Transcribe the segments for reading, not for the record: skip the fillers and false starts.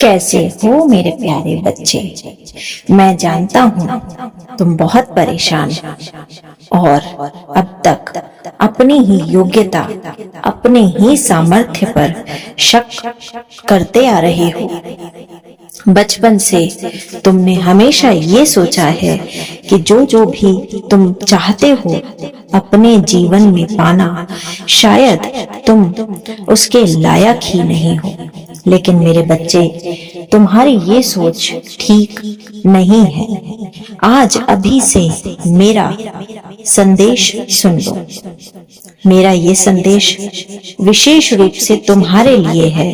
कैसे हो मेरे प्यारे बच्चे। मैं जानता हूँ तुम बहुत परेशान और अब तक अपनी ही योग्यता, अपने ही सामर्थ्य पर शक करते आ रहे हो। बचपन से तुमने हमेशा ये सोचा है कि जो भी तुम चाहते हो अपने जीवन में पाना, शायद तुम उसके लायक ही नहीं हो। लेकिन मेरे बच्चे, तुम्हारी ये सोच ठीक नहीं है। आज अभी से मेरा संदेश सुन लो। मेरा ये संदेश विशेष रूप से तुम्हारे लिए है,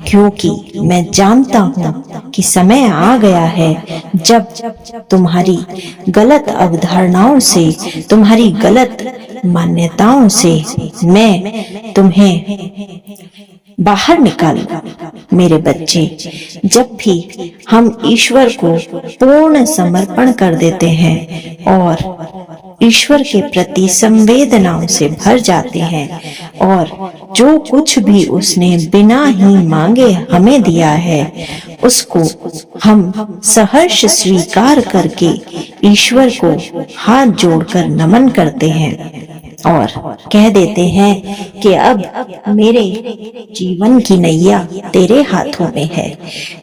क्योंकि मैं जानता हूँ कि समय आ गया है जब तुम्हारी गलत अवधारणाओं से, तुम्हारी गलत मान्यताओं से मैं तुम्हें बाहर निकालूं। मेरे बच्चे, जब भी हम ईश्वर को पूर्ण समर्पण कर देते हैं और ईश्वर के प्रति संवेदनाओं से भर जाते हैं और जो कुछ भी उसने बिना ही मांगे हमें दिया है उसको हम सहर्ष स्वीकार करके ईश्वर को हाथ जोड़कर नमन करते हैं और कह देते हैं कि अब मेरे जीवन की नैया तेरे हाथों में है।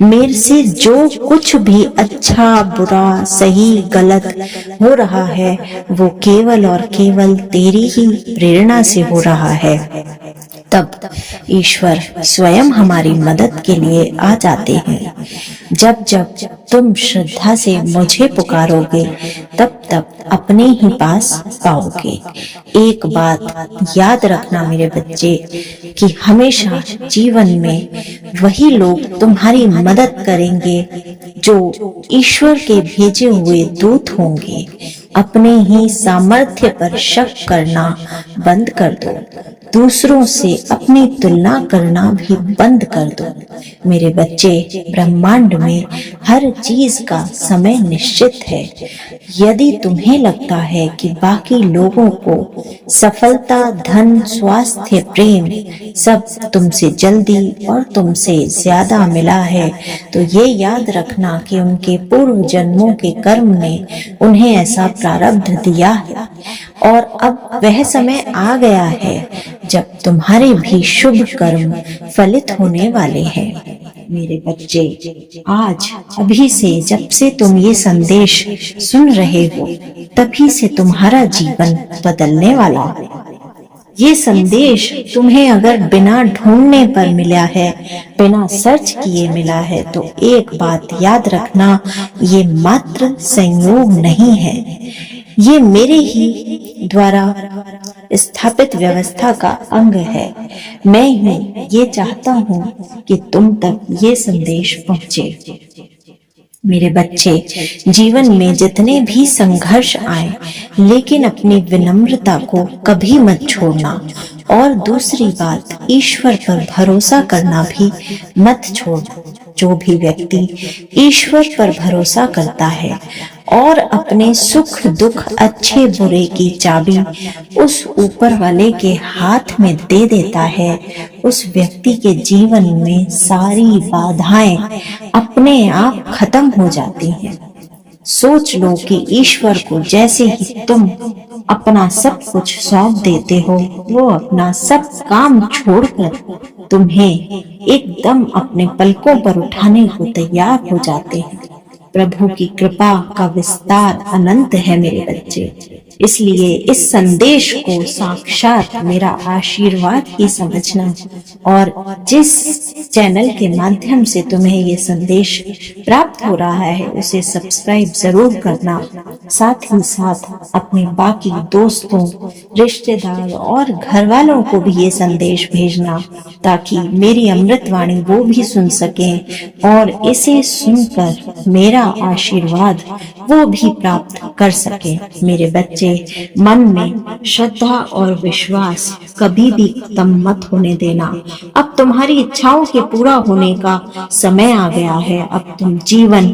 मेरे से जो कुछ भी अच्छा, बुरा, सही, गलत हो रहा है वो केवल और केवल तेरी ही प्रेरणा से हो रहा है। तब ईश्वर स्वयं हमारी मदद के लिए आ जाते हैं। जब जब तुम श्रद्धा से मुझे पुकारोगे तब तब अपने ही पास पाओगे। एक बात याद रखना मेरे बच्चे कि हमेशा जीवन में वही लोग तुम्हारी मदद करेंगे जो ईश्वर के भेजे हुए दूत होंगे। अपने ही सामर्थ्य पर शक करना बंद कर दो। दूसरों से अपनी तुलना करना भी बंद कर दो। मेरे बच्चे, ब्रह्मांड में हर चीज का समय निश्चित है। यदि तुम्हें लगता है कि बाकी लोगों को सफलता, धन, स्वास्थ्य, प्रेम सब तुमसे जल्दी और तुमसे ज्यादा मिला है, तो ये याद रखना कि उनके पूर्व जन्मों के कर्म ने उन्हें ऐसा प्रारब्ध दिया है और अब वह समय आ गया है जब तुम्हारे भी शुभ कर्म फलित होने वाले हैं। मेरे बच्चे, आज अभी से जब से तुम ये संदेश सुन रहे हो तभी से तुम्हारा जीवन बदलने वाला है। ये संदेश तुम्हें अगर बिना ढूंढने पर मिला है, बिना सर्च किए मिला है, तो एक बात याद रखना, ये मात्र संयोग नहीं है। ये मेरे ही द्वारा स्थापित व्यवस्था का अंग है। मैं ही ये चाहता हूँ कि तुम तक ये संदेश पहुँचे। मेरे बच्चे, जीवन में जितने भी संघर्ष आए, लेकिन अपनी विनम्रता को कभी मत छोड़ना। और दूसरी बात, ईश्वर पर भरोसा करना भी मत छोड़। जो भी व्यक्ति ईश्वर पर भरोसा करता है और अपने सुख दुख, अच्छे बुरे की चाबी उस ऊपर वाले के हाथ में दे देता है, उस व्यक्ति के जीवन में सारी बाधाएं अपने आप खत्म हो जाती हैं। सोच लो कि ईश्वर को जैसे ही तुम अपना सब कुछ सौंप देते हो, वो अपना सब काम छोड़कर तुम्हें एकदम अपने पलकों पर उठाने को तैयार हो जाते हैं। प्रभु की कृपा का विस्तार अनंत है मेरे बच्चे। इसलिए इस संदेश को साक्षात मेरा आशीर्वाद ही समझना और जिस चैनल के माध्यम से तुम्हें ये संदेश प्राप्त हो रहा है उसे सब्सक्राइब जरूर करना। साथ ही साथ अपने बाकी दोस्तों, रिश्तेदार और घर वालों को भी ये संदेश भेजना, ताकि मेरी अमृतवाणी वो भी सुन सकें और इसे सुनकर मेरा आशीर्वाद वो भी प्राप्त कर सके। मेरे बच्चे, मन में श्रद्धा और विश्वास कभी भी कम मत होने देना। अब तुम्हारी इच्छाओं के पूरा होने का समय आ गया है। अब तुम जीवन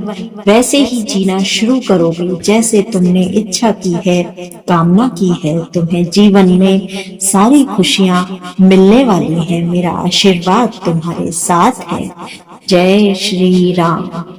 वैसे ही जीना शुरू करोगे जैसे तुमने इच्छा की है, कामना की है। तुम्हें जीवन में सारी खुशियां मिलने वाली हैं। मेरा आशीर्वाद तुम्हारे साथ है। जय श्री राम।